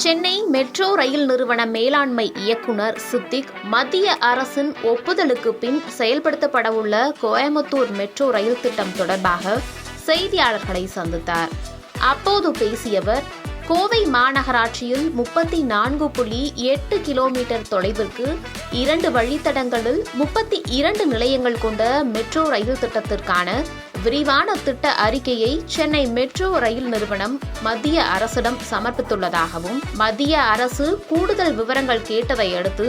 Chennai metro rail நிறுவன மேலாண்மை இயக்குனர் சித்திக் மத்திய அரசின் ஒப்புதலுக்கு பின் செயல்படுத்தப்படவுள்ள கோயம்புத்தூர் மெட்ரோ ரயில் திட்டம் தொடர்பாக செய்தியாளர்களை சந்தித்தார். அப்போது பேசியவர், கோவை மாநகராட்சியில் 34.8 கிலோமீட்டர் தொலைவிற்கு 2 வழித்தடங்களில் 32 நிலையங்கள் கொண்ட மெட்ரோ ரயில் திட்டத்திற்கான விரிவான திட்ட அறிக்கையை சென்னை மெட்ரோ ரயில் நிறுவனம் மத்திய அரசிடம் சமர்ப்பித்துள்ளதாகவும், மத்திய அரசு கூடுதல் விவரங்கள் கேட்டதை அடுத்து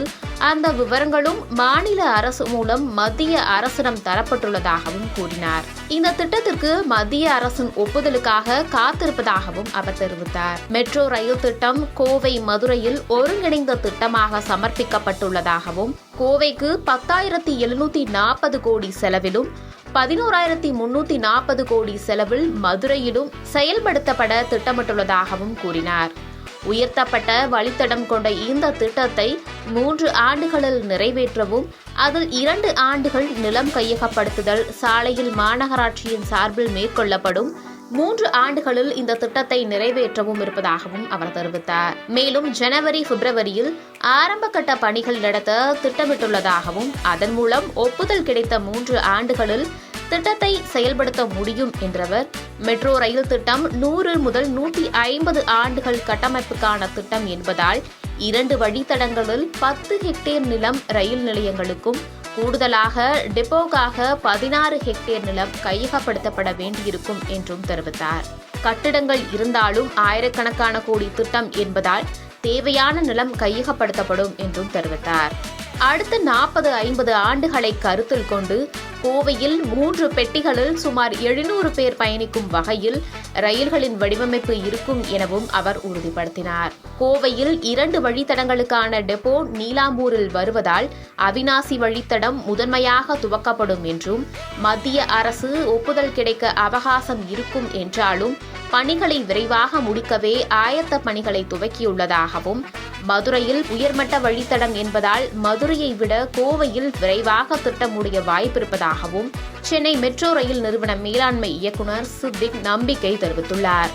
அந்த விவரங்களும் மாநில அரசு மூலம் மத்திய அரசிடம் தரப்பட்டுள்ளதாகவும் கூறினார். இந்த திட்டத்திற்கு மத்திய அரசின் ஒப்புதலுக்காக காத்திருப்பதாகவும் அவர் தெரிவித்தார். மெட்ரோ ரயில் திட்டம் கோவை மதுரையில் ஒருங்கிணைந்த திட்டமாக சமர்ப்பிக்கப்பட்டுள்ளதாகவும், கோவைக்கு 10,740 கோடி செலவிலும் 11,340 கோடி செலவில் மதுரையிலும் செயல்படுத்தப்பட திட்டமிட்டுள்ளதாகவும் கூறினார். உயர்த்தப்பட்ட வழித்தடம் கொண்ட இந்த திட்டத்தை 3 ஆண்டுகளில் நிறைவேற்றவும், அதில் 2 ஆண்டுகள் நிலம் கையகப்படுத்துதல் சாலையில் மாநகராட்சியின் சார்பில் மேற்கொள்ளப்படும் 3 ஆண்டுகளில் இந்த திட்டத்தை நிறைவேற்றவும் இருப்பதாகவும் அவர் தெரிவித்தார். மேலும் ஜனவரி, பிப்ரவரியில் ஆரம்ப கட்ட பணிகள் நடத்த திட்டமிட்டுள்ளதாகவும், அதன் மூலம் ஒப்புதல் கிடைத்த 3 ஆண்டுகளில் திட்டத்தை செயல்படுத்த முடியும் என்றவர், மெட்ரோ ரயில் திட்டம் 100 முதல் 150 ஆண்டுகள் கட்டமைப்புக்கான திட்டம் என்பதால் 2 வழித்தடங்களில் 10 ஹெக்டேர் நிலம் ரயில் நிலையங்களுக்கும் கூடுதலாக டெப்போக்காக 16 ஹெக்டேர் நிலம் கையகப்படுத்தப்பட வேண்டியிருக்கும் என்றும் தெரிவித்தார். கட்டிடங்கள் இருந்தாலும் ஆயிரக்கணக்கான கோடி திட்டம் என்பதால் தேவையான நிலம் கையகப்படுத்தப்படும் என்றும் தெரிவித்தார். அடுத்த 40-50 ஆண்டுகளை கருத்தில் கொண்டு கோவையில் 3 பெட்டிகளில் சுமார் 700 பேர் பயணிக்கும் வகையில் ரயில்களின் வடிவமைப்பு இருக்கும் எனவும் அவர் உறுதிப்படுத்தினார். கோவையில் 2 வழித்தடங்களுக்கான டெப்போ நீலாம்பூரில் வருவதால் அவிநாசி வழித்தடம் முதன்மையாக துவக்கப்படும் என்றும், மத்திய அரசு ஒப்புதல் கிடைக்க அவகாசம் இருக்கும் என்றாலும் பணிகளை விரைவாக முடிக்கவே ஆயத்த பணிகளை துவக்கியுள்ளதாகவும், மதுரையில் உயர்மட்ட வழித்தடம் என்பதால் மதுரையை விட கோவையில் விரைவாக திட்டம் முடிய வாய்ப்பிருப்பதாகவும் சென்னை மெட்ரோ ரயில் நிறுவன மேலாண்மை இயக்குனர் சித்திக் நம்பிக்கை தெரிவித்துள்ளார்.